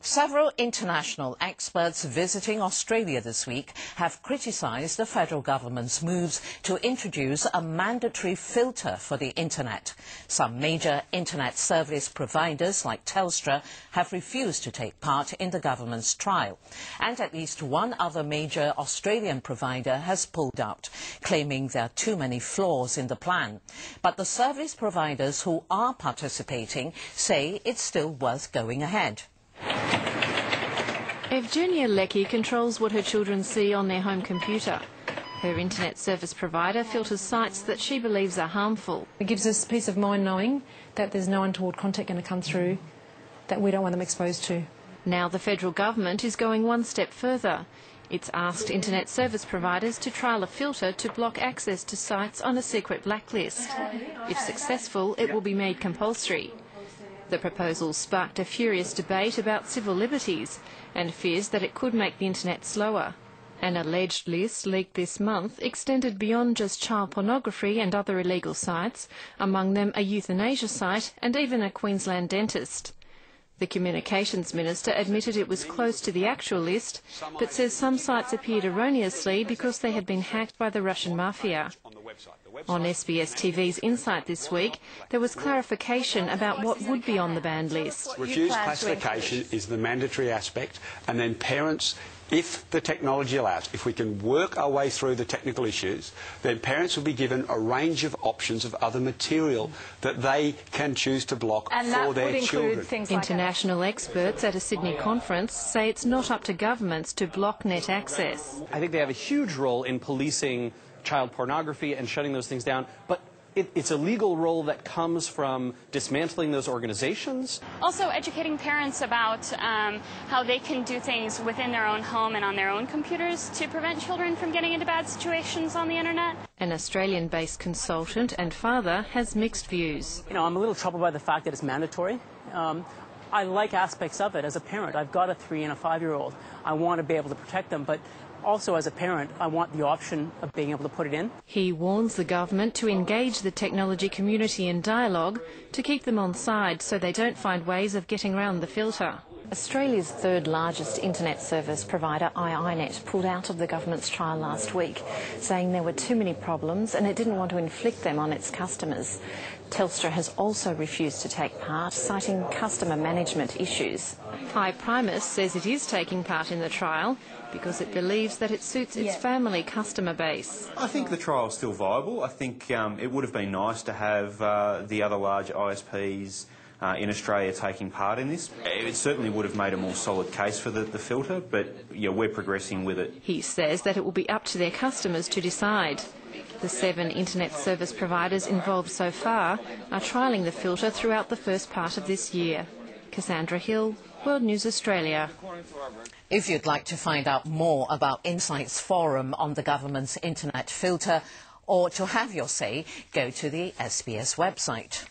Several international experts visiting Australia this week have criticised the federal government's moves to introduce a mandatory filter for the internet. Some major internet service providers like Telstra have refused to take part in the government's trial. And at least one other major Australian provider has pulled out, claiming there are too many flaws in the plan. But the service providers who are participating say it's still worth going ahead. Evgenia Leckie controls what her children see on their home computer. Her internet service provider filters sites that she believes are harmful. It gives us peace of mind knowing that there's no untoward content going to come through that we don't want them exposed to. Now the federal government is going one step further. It's asked internet service providers to trial a filter to block access to sites on a secret blacklist. If successful, it will be made compulsory. The proposal sparked a furious debate about civil liberties and fears that it could make the internet slower. An alleged list leaked this month extended beyond just child pornography and other illegal sites, among them a euthanasia site and even a Queensland dentist. The Communications Minister admitted it was close to the actual list, but says some sites appeared erroneously because they had been hacked by the Russian mafia. On SBS TV's Insight this week, there was clarification about what would be on the banned list. Refused classification is the mandatory aspect, and then parents, if the technology allows, if we can work our way through the technical issues, then parents will be given a range of options of other material that they can choose to block for their children. International experts at a Sydney conference say it's not up to governments to block net access. I think they have a huge role in policing child pornography and shutting those things down, but it's a legal role that comes from dismantling those organizations. Also educating parents about how they can do things within their own home and on their own computers to prevent children from getting into bad situations on the internet. An Australian-based consultant and father has mixed views. I'm a little troubled by the fact that it's mandatory. I like aspects of it as a parent. I've got a 3- and a 5-year-old. I want to be able to protect them, but also as a parent, I want the option of being able to put it in. He warns the government to engage the technology community in dialogue to keep them on side so they don't find ways of getting around the filter. Australia's third largest internet service provider, iiNet, pulled out of the government's trial last week, saying there were too many problems and it didn't want to inflict them on its customers. Telstra has also refused to take part, citing customer management issues. iPrimus says it is taking part in the trial because it believes that it suits its family customer base. I think the trial is still viable. I think it would have been nice to have the other large ISPs in Australia taking part in this. It certainly would have made a more solid case for the filter, but yeah, we're progressing with it. He says that it will be up to their customers to decide. The 7 internet service providers involved so far are trialling the filter throughout the first part of this year. Cassandra Hill, World News Australia. If you'd like to find out more about Insight's forum on the government's internet filter or to have your say, go to the SBS website.